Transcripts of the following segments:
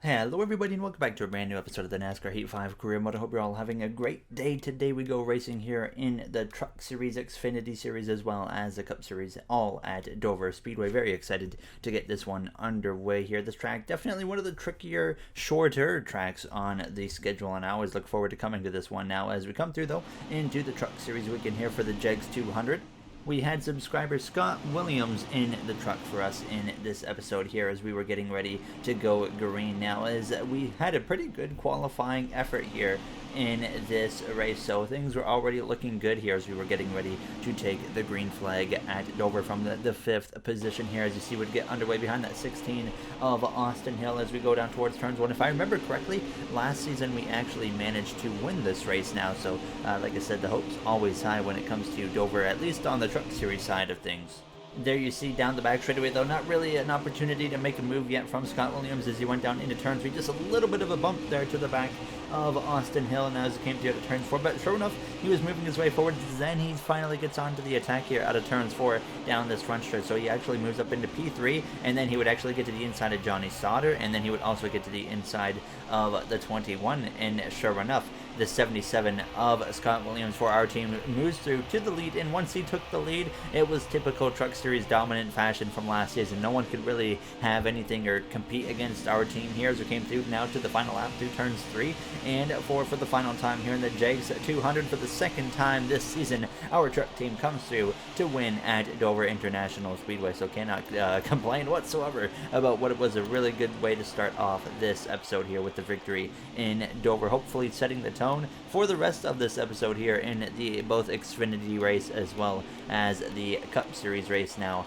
Hello everybody and welcome back to a brand new episode of the NASCAR Heat 5 Career Mode. I hope you're all having a great day. Today we go racing here in the Truck Series, Xfinity Series, as well as the Cup Series, all at Dover Speedway. Very excited to get this one underway here. This track, definitely one of the trickier, shorter tracks on the schedule, and I always look forward to coming to this one now. As we come through, though, into the Truck Series weekend here for the JEGS 200. We had subscriber Scott Williams in the truck for us in this episode here as we were getting ready to go green. Now, as we had a pretty good qualifying effort here in this race, so things were already looking good here as we were getting ready to take the green flag at Dover from the fifth position here. As you see, would get underway behind that 16 of Austin Hill as we go down towards turns one. If I remember correctly, last season we actually managed to win this race now, so like I said, the hope's always high when it comes to Dover, at least on the Truck Series side of things. There you see down the back straightaway, though, not really an opportunity to make a move yet from Scott Williams as he went down into turn three. Just a little bit of a bump there to the back of Austin Hill now as he came through to turn four. But sure enough, he was moving his way forward. Then he finally gets onto the attack here out of turns four down this front stretch. So he actually moves up into P3, and then he would actually get to the inside of Johnny Sauter, and then he would also get to the inside of the 21. And sure enough, the 77 of Scott Williams for our team moves through to the lead, and once he took the lead, it was typical Truck Series dominant fashion from last season. No one could really have anything or compete against our team here as we came through now to the final lap through turns 3 and 4 for the final time here in the JEGS 200 for the second time this season. Our truck team comes through to win at Dover International Speedway, so cannot complain whatsoever about what it was a really good way to start off this episode here with the victory in Dover, hopefully setting the tone for the rest of this episode here in the both Xfinity race as well as the Cup Series race now.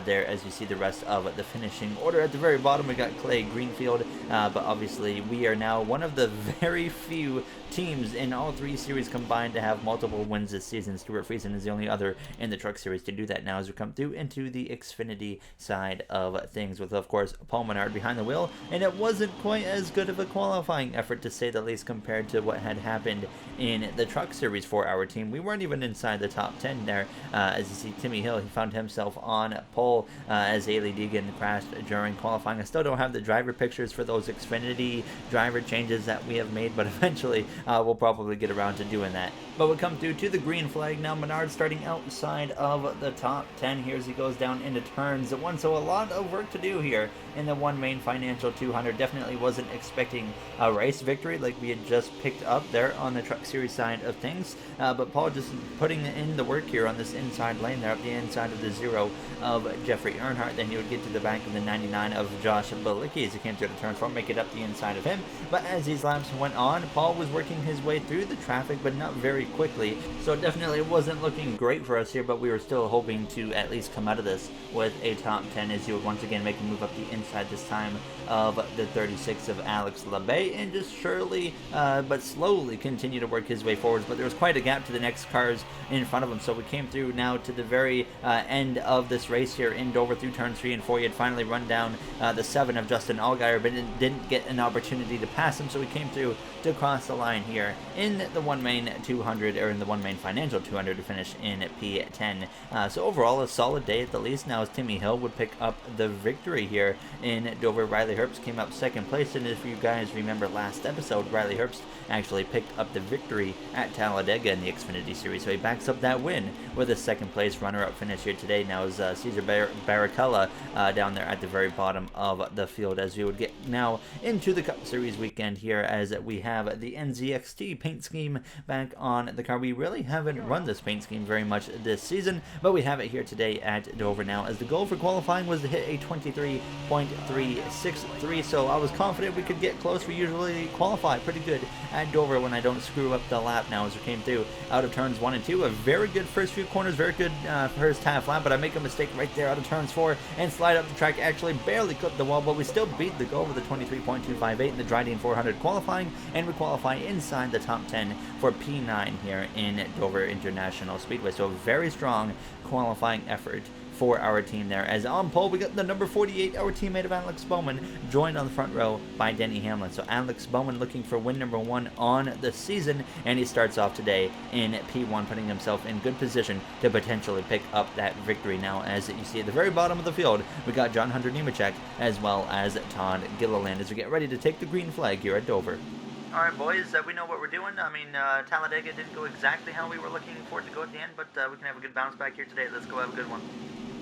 There, as you see the rest of the finishing order at the very bottom, we got Clay Greenfield, but obviously we are now one of the very few teams in all three series combined to have multiple wins this season. Stuart Friesen is the only other in the Truck Series to do that now as we come through into the Xfinity side of things with, of course, Paul Menard behind the wheel, and it wasn't quite as good of a qualifying effort, to say the least, compared to what had happened in the Truck Series for our team. We weren't even inside the top 10 there. As you see, Timmy Hill, he found himself on pole as Ailey Deegan crashed during qualifying. I still don't have the driver pictures for those Xfinity driver changes that we have made, but eventually we'll probably get around to doing that. But we come through to the green flag now. Menard starting outside of the top 10 here as he goes down into turns one, so a lot of work to do here in the One Main Financial 200. Definitely wasn't expecting a race victory like we had just picked up there on the Truck Series side of things, but Paul just putting in the work here on this inside lane there, up the inside of the 0 of Jeffrey Earnhardt. Then he would get to the back of the 99 of Josh Balicki as he came through the turn 4, make it up the inside of him. But as these laps went on, Paul was working his way through the traffic, but not very quickly, so definitely wasn't looking great for us here, but we were still hoping to at least come out of this with a top 10 as he would once again make a move up the inside, this time of the 36 of Alex LeBay, and just surely but slowly continue to work his way forwards. But there was quite a gap to the next cars in front of him, so we came through now to the very end of this race here in Dover through turns 3 and 4. He had finally run down the 7 of Justin Allgaier, but didn't get an opportunity to pass him, so we came through to cross the line here in the One Main 200, or in the One Main Financial 200, to finish in P10. So overall, a solid day at the least now as Timmy Hill would pick up the victory here in Dover. Riley Herbst came up second place, and if you guys remember last episode, Riley Herbst actually picked up the victory at Talladega in the Xfinity Series, so he backs up that win with a second place runner-up finish here today. Now is Cesar Barricella down there at the very bottom of the field as we would get now into the Cup Series weekend here, as we have the NZXT paint scheme back on the car. We really haven't run this paint scheme very much this season, but we have it here today at Dover now, as the goal for qualifying was to hit a 23.363, so I was confident we could get close. We usually qualify pretty good at Dover when I don't screw up the lap now as we came through out of turns 1 and 2. A very good first few corners, very good first half lap, but I make a mistake right there out of turns 4 and slide up the track, actually barely clipped the wall, but we still beat the goal with a 23.258 in the Dry Dean 400 qualifying, and we qualify inside the top 10 for P9 here in Dover International Speedway. So a very strong qualifying effort for our team there. As on pole, we got the number 48, our teammate of Alex Bowman, joined on the front row by Denny Hamlin. So Alex Bowman looking for win number 1 on the season, and he starts off today in P1, putting himself in good position to potentially pick up that victory. Now, as you see at the very bottom of the field, we got John Hunter Nemechek as well as Todd Gilliland as we get ready to take the green flag here at Dover. All right, boys, we know what we're doing. I mean, Talladega didn't go exactly how we were looking for it to go at the end, but we can have a good bounce back here today. Let's go have a good one.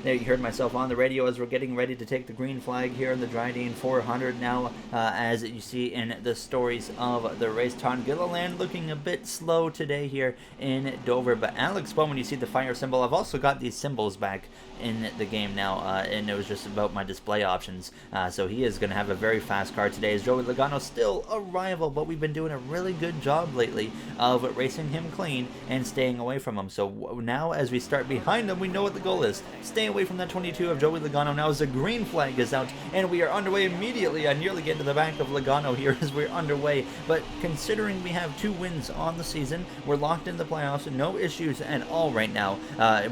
There you heard myself on the radio as we're getting ready to take the green flag here in the Dryden 400 now. As you see in the stories of the race, Todd Gilliland looking a bit slow today here in Dover. But Alex Bowman, you see the fire symbol. I've also got these symbols back in the game now, and it was just about my display options. So he is going to have a very fast car today. As Joey Logano still a rival, but we've been doing a really good job lately of racing him clean and staying away from him. So now as we start behind him, we know what the goal is. Stay away from that 22 of Joey Logano now as the green flag is out, and we are underway immediately. I nearly get to the back of Logano here as we're underway, but considering we have 2 wins on the season, we're locked in the playoffs, no issues at all right now.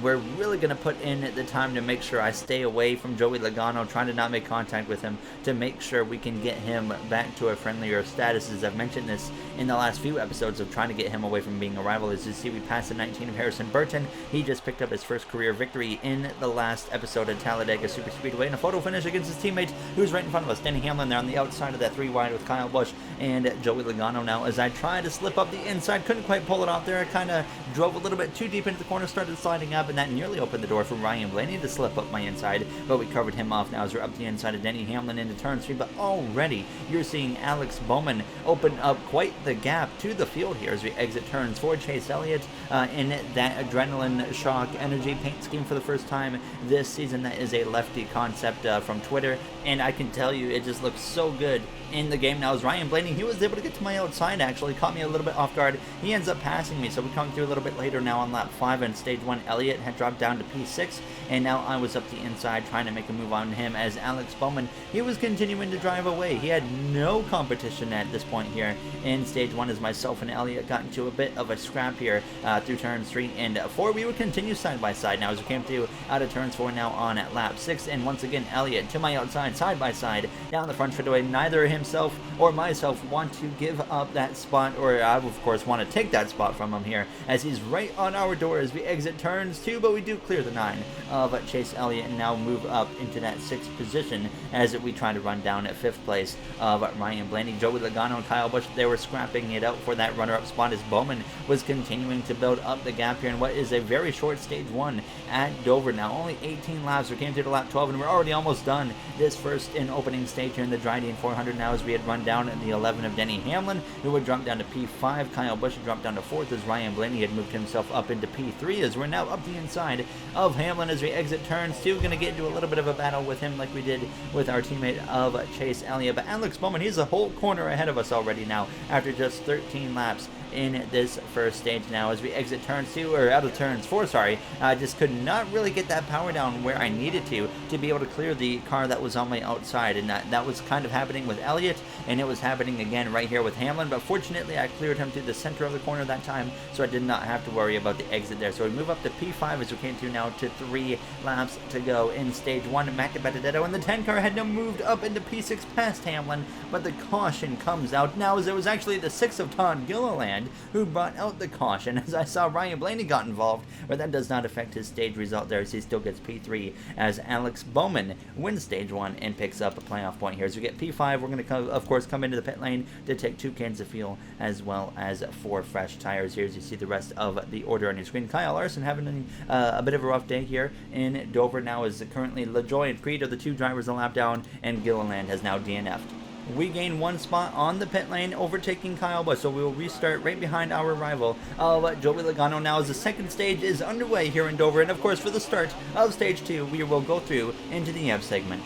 We're really going to put in the time to make sure I stay away from Joey Logano, trying to not make contact with him to make sure we can get him back to a friendlier status. As I've mentioned this in the last few episodes of trying to get him away from being a rival. As you see, we passed the 19 of Harrison Burton. He just picked up his first career victory in the last episode at Talladega Super Speedway in a photo finish against his teammate who's right in front of us. Denny Hamlin there on the outside of that 3 wide with Kyle Busch and Joey Logano now as I try to slip up the inside. Couldn't quite pull it off there. I kind of drove a little bit too deep into the corner, started sliding up, and that nearly opened the door for Ryan Blaney to slip up my inside, but we covered him off now as we're up the inside of Denny Hamlin into turn 3. But already you're seeing Alex Bowman open up quite the gap to the field here as we exit turns for Chase Elliott in that adrenaline shock energy paint scheme for the first time this season. That is a lefty concept from Twitter, and I can tell you it just looks so good in the game now. As Ryan Blaney, he was able to get to my outside, actually caught me a little bit off guard. He ends up passing me, so we come through a little bit later now on lap 5 in stage 1. Elliott had dropped down to P6, and now I was up the inside trying to make a move on him as Alex Bowman, he was continuing to drive away. He had no competition at this point here in stage 1 as myself and Elliott got into a bit of a scrap here through turns 3 and 4. We would continue side by side now as we came through out of turns 4 now on at lap 6, and once again Elliott to my outside side by side down the front straightaway. Neither himself or myself want to give up that spot, or I of course want to take that spot from him here as he's right on our door as we exit turns 2, but we do clear the 9 of Chase Elliott and now move up into that 6th position as we try to run down at 5th place of Ryan Blaney. Joey Logano and Kyle Busch, they were scrapping it out for that runner-up spot as Bowman was continuing to build up the gap here in what is a very short stage 1 at Dover. Now only 18 laps. We came through to lap 12 and we're already almost done this first and opening stage here in the Dryden 400 now as we had run down in the 11 of Denny Hamlin, who would drop down to P5. Kyle Busch had dropped down to 4th as Ryan Blaney had moved himself up into P3 as we're now up the inside of Hamlin as we exit turns 2. Going to get into a little bit of a battle with him like we did with our teammate of Chase Elliott, but Alex Bowman, he's a whole corner ahead of us already now after just 13 laps in this first stage now as we exit turns 2, or out of turns 4, sorry. I just could not really get that power down where I needed to be able to clear the car that was on my outside, and that was kind of happening with Elliott, and it was happening again right here with Hamlin, but fortunately I cleared him through the center of the corner that time, so I did not have to worry about the exit there. So we move up to P5 as we came through now to 3 laps to go in stage 1. Matt Benedetto and the 10 car had now moved up into P6 past Hamlin, but the caution comes out now as it was actually the 6 of Todd Gilliland who brought out the caution as I saw Ryan Blaney got involved, but that does not affect his stage result there as he still gets P3 as Alex Bowman wins stage 1 and picks up a playoff point here. As we get P5, we're going to of course come into the pit lane to take 2 cans of fuel as well as 4 fresh tires here as you see the rest of the order on your screen. Kyle Larson having a bit of a rough day here in Dover now as currently LaJoie and Creed are the 2 drivers a lap down, and Gilliland has now DNF'd. We gain 1 spot on the pit lane, overtaking Kyle Busch, so we will restart right behind our rival of Joey Logano now as the second stage is underway here in Dover, and of course for the start of stage 2 we will go through into the EV segment.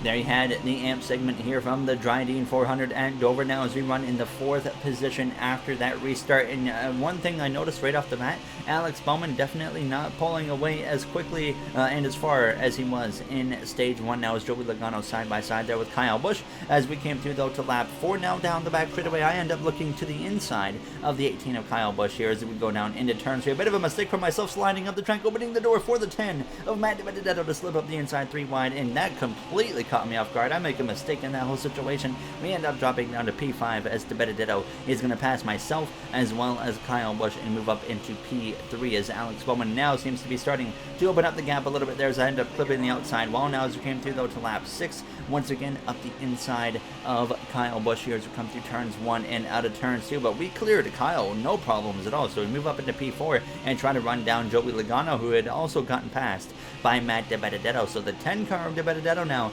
There you had the AMP segment here from the Dryden 400 at Dover. Now as we run in the 4th position after that restart. And one thing I noticed right off the bat, Alex Bowman definitely not pulling away as quickly and as far as he was in stage 1. Now as Joey Logano side by side there with Kyle Busch. As we came through though to lap 4, now down the back straightaway, I end up looking to the inside of the 18 of Kyle Busch here as we go down into turn 3. A bit of a mistake for myself, sliding up the track, opening the door for the 10 of Matt DiBenedetto to slip up the inside 3 wide, and that completely caught me off guard. I make a mistake in that whole situation. We end up dropping down to P5 as DiBenedetto is going to pass myself as well as Kyle Busch and move up into P3 as Alex Bowman now seems to be starting to open up the gap a little bit there as I end up clipping the outside wall. Now as we came through though to lap 6, once again up the inside of Kyle Busch here as we come through turns 1 and out of turns 2, but we cleared Kyle, no problems at all. So we move up into P4 and try to run down Joey Logano, who had also gotten passed by Matt DiBenedetto. So the 10 car of DiBenedetto now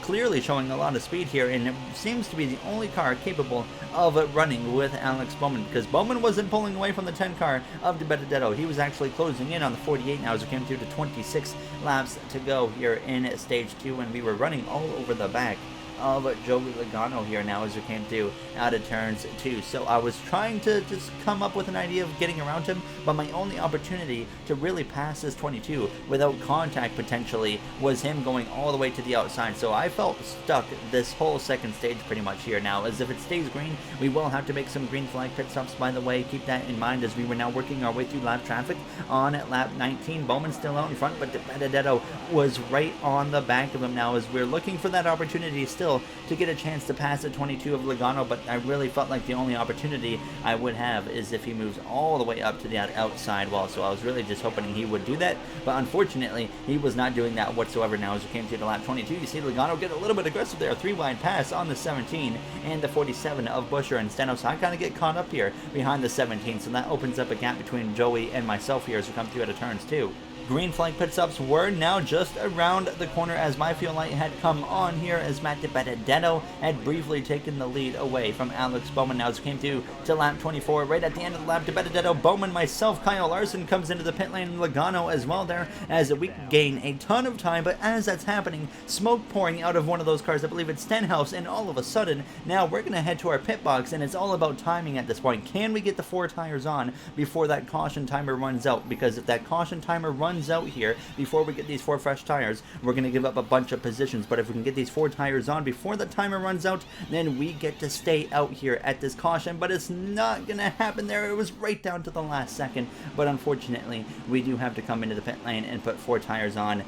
clearly showing a lot of speed here, and it seems to be the only car capable of running with Alex Bowman, because Bowman wasn't pulling away from the 10 car of DiBenedetto. He was actually closing in on the 48 now as we came through to 26 laps to go here in stage 2, and we were running all over the back of Joey Logano here now as we came through out of turns 2. So I was trying to just come up with an idea of getting around him, but my only opportunity to really pass this 22 without contact potentially was him going all the way to the outside. So I felt stuck this whole second stage pretty much here now, as if it stays green, we will have to make some green flag pit stops, by the way. Keep that in mind as we were now working our way through lap traffic on lap 19. Bowman still out in front, but DiBenedetto was right on the back of him now as we're looking for that opportunity still to get a chance to pass the 22 of Logano, but I really felt like the only opportunity I would have is if he moves all the way up to the outside wall. So I was really just hoping he would do that, but unfortunately he was not doing that whatsoever. Now as we came to the lap 22, you see Logano get a little bit aggressive there, a 3-wide pass on the 17 and the 47 of Buescher and Steno, so I kind of get caught up here behind the 17, so that opens up a gap between Joey and myself here as we come through out of turns 2. Green flag pit stops were now just around the corner as my fuel light had come on here as Matt DiBenedetto had briefly taken the lead away from Alex Bowman. Now as we came to lap 24, right at the end of the lap, DiBenedetto, Bowman, myself, Kyle Larson comes into the pit lane, and Logano as well there as we gain a ton of time. But as that's happening, smoke pouring out of one of those cars, I believe it's Stenhouse, and all of a sudden now we're going to head to our pit box, and it's all about timing at this point. Can we get the 4 tires on before that caution timer runs out? Because if that caution timer runs out here before we get these 4 fresh tires, we're going to give up a bunch of positions. But if we can get these 4 tires on before the timer runs out, then we get to stay out here at this caution. But it's not going to happen there. It was right down to the last second, but unfortunately we do have to come into the pit lane and put 4 tires on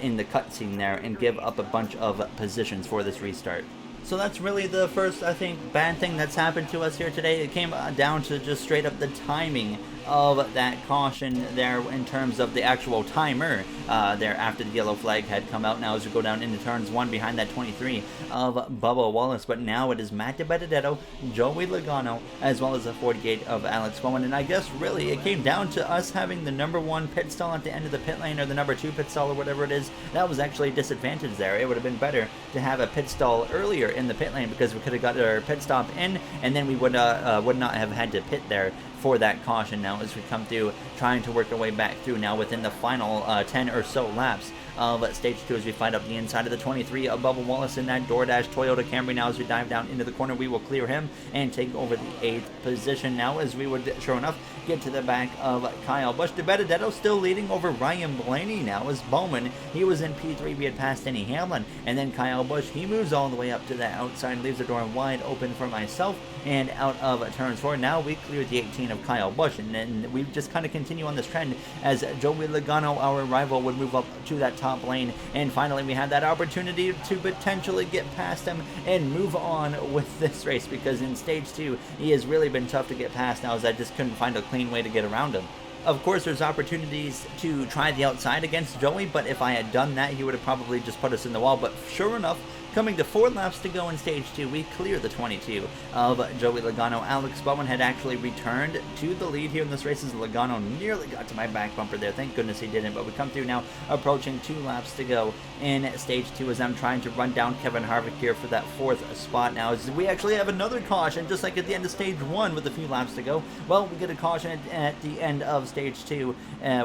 in the cutscene there and give up a bunch of positions for this restart. So that's really the first, I think, bad thing that's happened to us here today. It came down to just straight up the timing of that caution there in terms of the actual timer there after the yellow flag had come out. Now as we go down into turns 1 behind that 23 of Bubba Wallace, but now it is Matt DiBenedetto, Joey Logano, as well as the 48 of Alex Bowman. And I guess really it came down to us having the number 1 pit stall at the end of the pit lane, or the number 2 pit stall, or whatever it is. That was actually a disadvantage there. It would have been better to have a pit stall earlier in the pit lane, because we could have got our pit stop in and then we would not have had to pit there for that caution. Now as we come through, trying to work our way back through now within the final 10 or so laps of stage 2 as we find up the inside of the 23 of Bubba Wallace in that DoorDash Toyota Camry. Now as we dive down into the corner, we will clear him and take over the 8th position now as we would, sure enough, get to the back of Kyle Busch. DiBenedetto still leading over Ryan Blaney now as Bowman, he was in P3, we had passed Denny Hamlin, and then Kyle Busch, he moves all the way up to the outside, leaves the door wide open for myself, and out of turns 4. Now we clear the 18 of Kyle Busch, and then we just kind of continue on this trend as Joey Logano, our rival, would move up to that top lane, and finally we had that opportunity to potentially get past him and move on with this race, because in stage 2 he has really been tough to get past now, as I just couldn't find a clean way to get around him. Of course, there's opportunities to try the outside against Joey, but if I had done that, he would have probably just put us in the wall. But sure enough, coming to 4 laps to go in stage 2, we clear the 22 of Joey Logano. Alex Bowman had actually returned to the lead here in this race as Logano nearly got to my back bumper there. Thank goodness he didn't, but we come through now, approaching 2 laps to go in stage 2 as I'm trying to run down Kevin Harvick here for that 4th spot now, as we actually have another caution, just like at the end of stage 1 with a few laps to go. Well, we get a caution at the end of of stage 2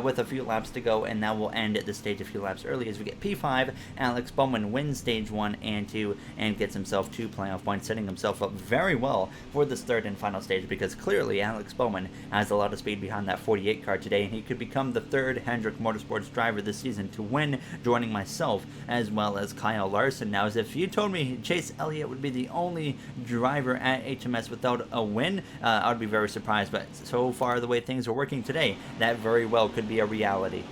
with a few laps to go, and that will end the stage a few laps early as we get P5. Alex Bowman wins stage 1 and 2 and gets himself 2 playoff points, setting himself up very well for this third and final stage, because clearly Alex Bowman has a lot of speed behind that 48 car today, and he could become the third Hendrick Motorsports driver this season to win, joining myself as well as Kyle Larson. Now, as if you told me Chase Elliott would be the only driver at HMS without a win, I would be very surprised, but so far the way things are working today, that very well could be a reality.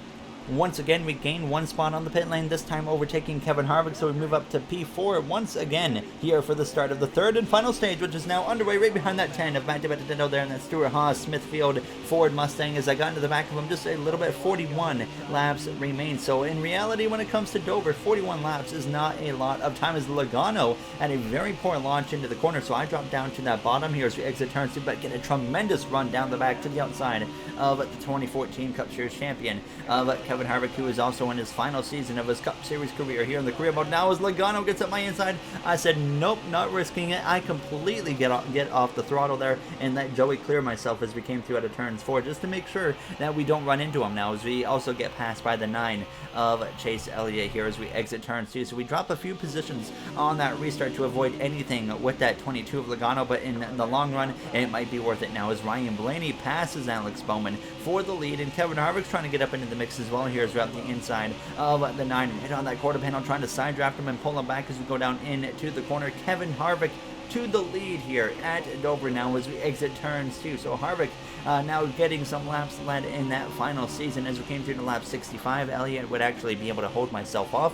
Once again, we gain 1 spot on the pit lane, this time overtaking Kevin Harvick, so we move up to P4 once again here for the start of the third and final stage, which is now underway right behind that 10 of Matt DiBenedetto there, and that Stuart Haas Smithfield Ford Mustang. As I got into the back of him just a little bit, 41 laps remain. So in reality, when it comes to Dover, 41 laps is not a lot of time, as Logano had a very poor launch into the corner, so I dropped down to that bottom here as we exit turn 2, but get a tremendous run down the back to the outside of the 2014 Cup Series champion of Kevin Harvick, who is also in his final season of his Cup Series career here in the career mode. Now as Logano gets up my inside, I said nope, not risking it. I completely get off the throttle there and let Joey clear myself as we came through out of turns 4, just to make sure that we don't run into him. Now as we also get passed by the 9 of Chase Elliott here as we exit turns 2, so we drop a few positions on that restart to avoid anything with that 22 of Logano, but in the long run it might be worth it now as Ryan Blaney passes Alex Bowman for the lead, and Kevin Harvick's trying to get up into the mix as well here as we're up the inside of the 9, right on that quarter panel, trying to side draft him and pull him back as we go down into the corner. Kevin Harvick to the lead here at Dover now as we exit turns 2. So Harvick now getting some laps led in that final season. As we came through to lap 65, Elliott would actually be able to hold myself off.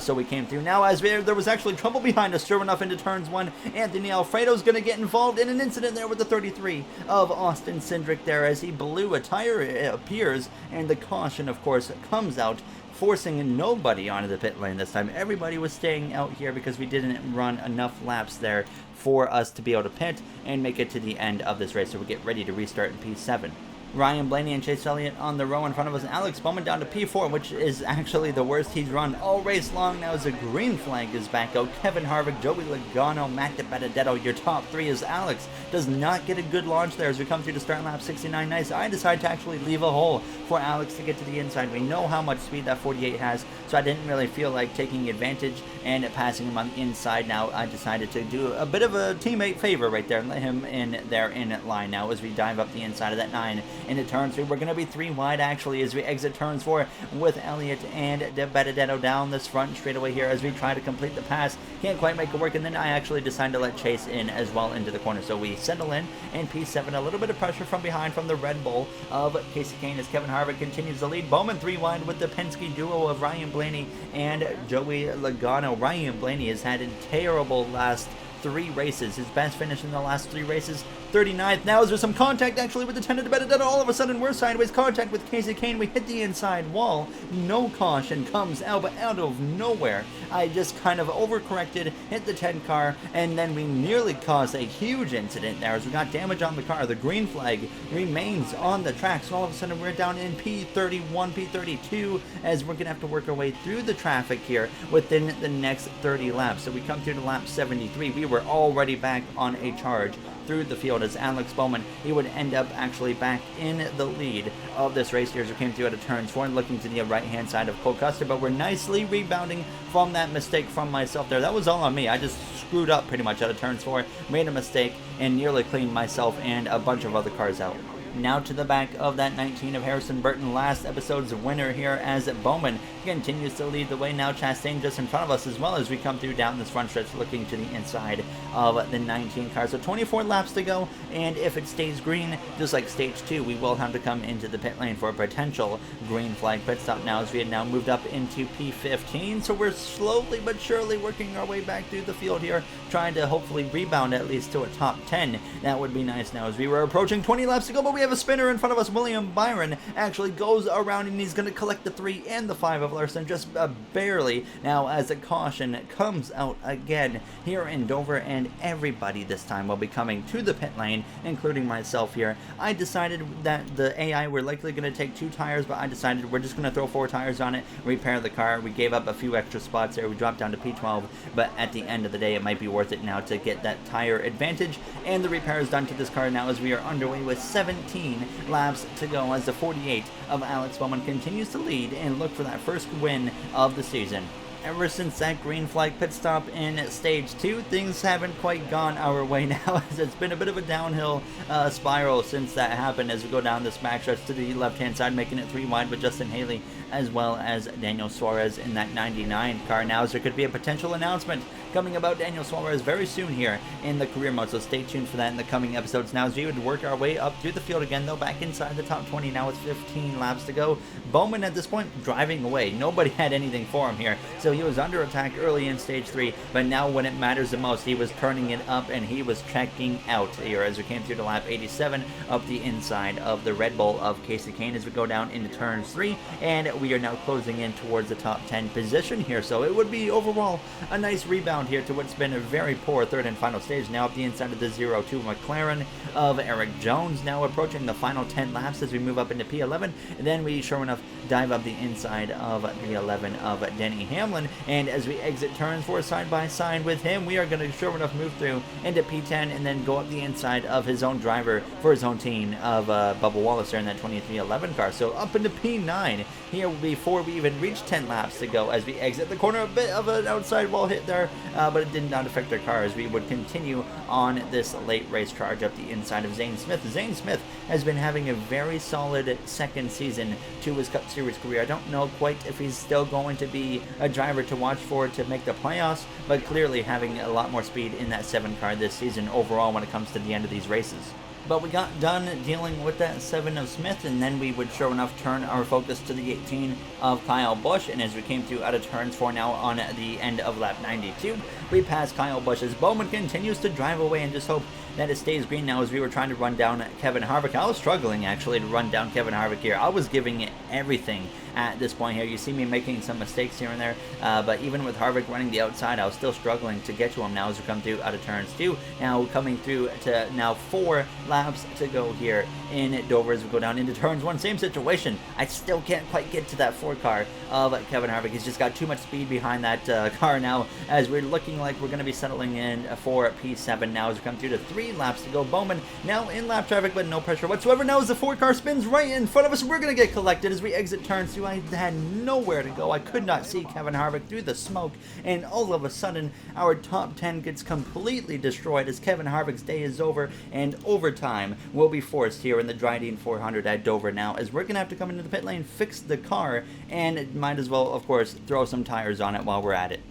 So we came through. Now as there was actually trouble behind us, sure enough, into turns 1. Anthony Alfredo's going to get involved in an incident there with the 33 of Austin Cindric there as he blew a tire, it appears, and the caution, of course, comes out, forcing nobody onto the pit lane this time. Everybody was staying out here because we didn't run enough laps there for us to be able to pit and make it to the end of this race. So we get ready to restart in P7. Ryan Blaney and Chase Elliott on the row in front of us. Alex Bowman down to P4, which is actually the worst he's run all race long. Now as a green flag is back out, Kevin Harvick, Joey Logano, Matt DiBenedetto, your top 3 is Alex. Does not get a good launch there as we come through to start lap 69. Nice. I decide to actually leave a hole for Alex to get to the inside. We know how much speed that 48 has, so I didn't really feel like taking advantage and passing him on the inside. Now I decided to do a bit of a teammate favor right there and let him in there in line now as we dive up the inside of that 9 into turn 3. We're going to be 3 wide actually as we exit turns 4 with Elliott and DiBenedetto down this front straightaway here as we try to complete the pass. Can't quite make it work, and then I actually decide to let Chase in as well into the corner. So we settle in P7. A little bit of pressure from behind from the Red Bull of Casey Kane as Kevin Harvick continues to lead. Bowman 3 wide with the Penske duo of Ryan Blaney and Joey Logano. Ryan Blaney has had a terrible last 3 races. His best finish in the last 3 races, 39th. Now is there some contact actually with the 10 of DiBenedetto. All of a sudden we're sideways contact with Casey Kane. We hit the inside wall. No caution comes out, but out of nowhere I just kind of overcorrected, hit the 10 car, and then we nearly caused a huge incident there as we got damage on the car. The green flag remains on the track, so all of a sudden we're down in P31, P32 as we're gonna have to work our way through the traffic here within the next 30 laps. So we come through to lap 73. We were already back on a charge through the field as Alex Bowman, he would end up actually back in the lead of this race here as we came through out of turns 4 and looking to the right hand side of Cole Custer, but we're nicely rebounding from that mistake from myself there. That was all on me. I just screwed up pretty much out of turns 4, made a mistake, and nearly cleaned myself and a bunch of other cars out. Now to the back of that 19 of Harrison Burton, last episode's winner here as Bowman continues to lead the way. Now Chastain just in front of us as well as we come through down this front stretch looking to the inside of the 19 car. So 24 laps to go, and if it stays green, just like stage 2, we will have to come into the pit lane for a potential green flag pit stop now as we had now moved up into P15. So we're slowly but surely working our way back through the field here, trying to hopefully rebound at least to a top 10. That would be nice now as we were approaching 20 laps to go, but we have a spinner in front of us. William Byron actually goes around and he's going to collect the 3 and the 5 of Larson just barely now as a caution comes out again here in Dover, and everybody this time will be coming to the pit lane, including myself here. I decided that the AI were likely going to take 2 tires, but I decided we're just going to throw 4 tires on it, repair the car. We gave up a few extra spots there. We dropped down to P12, but at the end of the day, it might be worth it now to get that tire advantage, and the repair is done to this car now as we are underway with 17 laps to go as the 48 of Alex Bowman continues to lead and look for that first win of the season. Ever since that green flag pit stop in stage 2, things haven't quite gone our way now, as it's been a bit of a downhill spiral since that happened as we go down this backstretch to the left-hand side, making it 3 wide with Justin Haley as well as Daniel Suarez in that 99 car. Now, as there could be a potential announcement coming about Daniel Suarez very soon here in the career mode, so stay tuned for that in the coming episodes. Now, as we would work our way up through the field again, though, back inside the top 20 now with 15 laps to go. Bowman at this point driving away. Nobody had anything for him here, so he was under attack early in stage 3, but now when it matters the most, he was turning it up and he was checking out here as we came through to lap 87 up the inside of the Red Bull of Casey Kane as we go down into turns 3, and we are now closing in towards the top 10 position here, so it would be overall a nice rebound here to what's been a very poor third and final stage. Now up the inside of the 0-2 McLaren of Eric Jones, now approaching the final 10 laps as we move up into P11, and then we sure enough dive up the inside of the 11 of Denny Hamlin, and as we exit turns 4 side by side with him, we are going to sure enough move through into P10 and then go up the inside of his own driver for his own team of Bubba Wallace there in that 2311 car. So up into P9 here before we even reach 10 laps to go as we exit the corner. A bit of an outside wall hit there, but it did not affect our car as we would continue on this late race charge up the inside of Zane Smith. Zane Smith has been having a very solid second season to his Cup Series career. I don't know quite if he's still going to be a driver to watch for to make the playoffs, but clearly having a lot more speed in that 7 car this season overall when it comes to the end of these races. But we got done dealing with that 7 of Smith, and then we would sure enough turn our focus to the 18 of Kyle Busch, and as we came through out of turns 4 now on the end of lap 92, we passed Kyle Busch as Bowman continues to drive away and just hope that it stays green now as we were trying to run down Kevin Harvick. I was struggling actually to run down Kevin Harvick here. I was giving it everything at this point here. You see me making some mistakes here and there, but even with Harvick running the outside, I was still struggling to get to him now as we come through out of turns 2. Now coming through to now 4 laps to go here in Dover as we go down into turns 1. Same situation. I still can't quite get to that 4 car of Kevin Harvick. He's just got too much speed behind that car now as we're looking like we're going to be settling in for P7 now as we come through to 3 laps to go. Bowman now in lap traffic, but no pressure whatsoever. Now as the 4 car spins right in front of us, we're going to get collected as we exit turns 2. I had nowhere to go. I could not see Kevin Harvick through the smoke, and all of a sudden our top 10 gets completely destroyed as Kevin Harvick's day is over, and overtime will be forced here in the Dryden 400 at Dover now as we're going to have to come into the pit lane, fix the car, and might as well, of course, throw some tires on it while we're at it.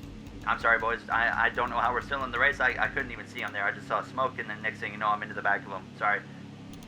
I'm sorry, boys. I don't know how we're still in the race. I couldn't even see him there. I just saw smoke, and then next thing you know, I'm into the back of him. Sorry.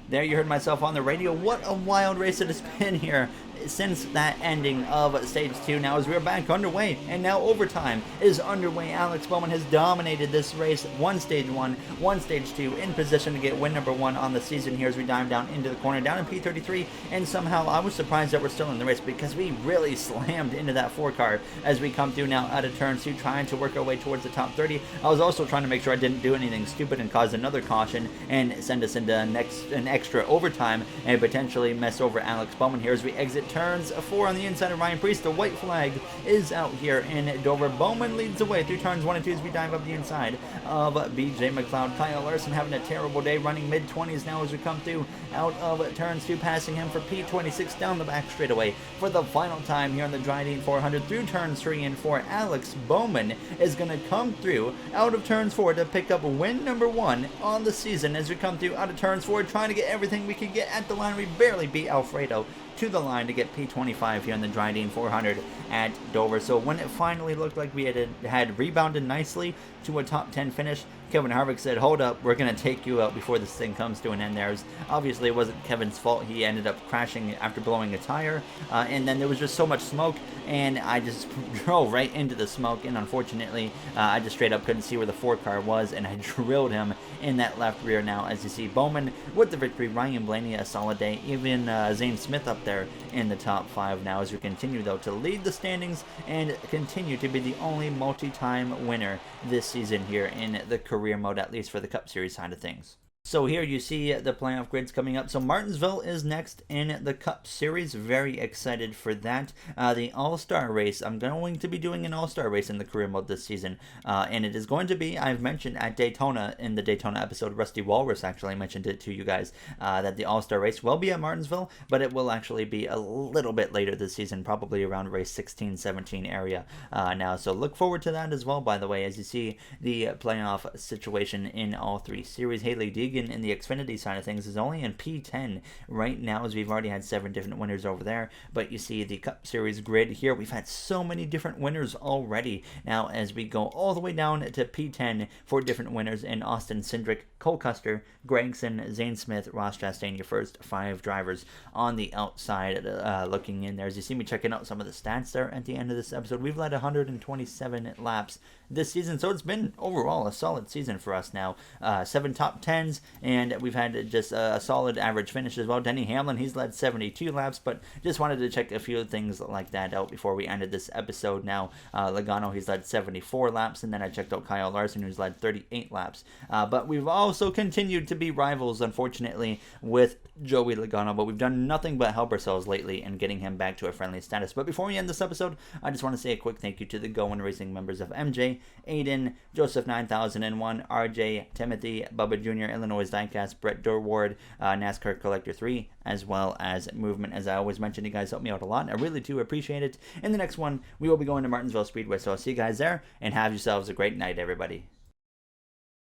There you heard myself on the radio. What a wild race it has been here since that ending of stage 2 now as we're back underway, and now overtime is underway. Alex Bowman has dominated this race, one stage 1, one stage 2, in position to get win number 1 on the season here as we dive down into the corner down in P33, and somehow I was surprised that we're still in the race because we really slammed into that 4 car as we come through now out of turn 2 trying to work our way towards the top 30. I was also trying to make sure I didn't do anything stupid and cause another caution and send us into an extra overtime and potentially mess over Alex Bowman here as we exit turns 4 on the inside of Ryan Preece. The white flag is out here in Dover. Bowman leads the way through turns 1 and 2 as we dive up the inside of BJ McLeod. Kyle Larson having a terrible day, running mid-20s now as we come through out of turns 2, passing him for P26 down the back straightaway for the final time here on the Dryden 400 through turns 3 and 4. Alex Bowman is going to come through out of turns 4 to pick up win number 1 on the season as we come through out of turns 4 trying to get everything we could get at the line. We barely beat Alfredo to the line to get P25 here in the Dryden 400 at Dover. So when it finally looked like we had rebounded nicely to a top 10 finish, Kevin Harvick said, hold up, we're going to take you out before this thing comes to an end there. Obviously, it wasn't Kevin's fault. He ended up crashing after blowing a tire, and then there was just so much smoke, and I just drove right into the smoke, and unfortunately, I just straight up couldn't see where the 4 car was, and I drilled him in that left rear now. As you see, Bowman with the victory, Ryan Blaney a solid day, even Zane Smith up there in the top 5 now, as we continue though to lead the standings and continue to be the only multi-time winner this season here in the career mode, at least for the Cup Series side of things. So here you see the playoff grids coming up. So Martinsville is next in the Cup Series. Very excited for that. The All-Star race. I'm going to be doing an All-Star race in the career mode this season. And it is going to be, I've mentioned at Daytona, in the Daytona episode, Rusty Walrus actually mentioned it to you guys, that the All-Star race will be at Martinsville, but it will actually be a little bit later this season, probably around race 16, 17 area now. So look forward to that as well, by the way, as you see the playoff situation in all 3 series. Hailie Deegan in the Xfinity side of things is only in P10 right now, as we've already had 7 different winners over there. But you see the Cup Series grid here, we've had so many different winners already. Now as we go all the way down to P10 for different winners in Austin Cindric, Cole Custer, Gregson, Zane Smith, Ross Chastain, your first 5 drivers on the outside looking in there. As you see me checking out some of the stats there at the end of this episode, we've led 127 laps this season, so it's been overall a solid season for us now. 7 top 10s, and we've had just a solid average finish as well. Denny Hamlin, he's led 72 laps, but just wanted to check a few things like that out before we ended this episode. Now Logano, he's led 74 laps, and then I checked out Kyle Larson, who's led 38 laps. But we've also continued to be rivals, unfortunately, with Joey Logano, but we've done nothing but help ourselves lately in getting him back to a friendly status. But before we end this episode, I just want to say a quick thank you to the Going Racing members of MJ, Aiden, Joseph 9001, RJ, Timothy, Bubba Jr., Illinois Diecast, Brett Dorward, NASCAR Collector 3, as well as Movement. As I always mention, you guys help me out a lot. I really do appreciate it. In the next one, we will be going to Martinsville Speedway, so I'll see you guys there, and have yourselves a great night, everybody.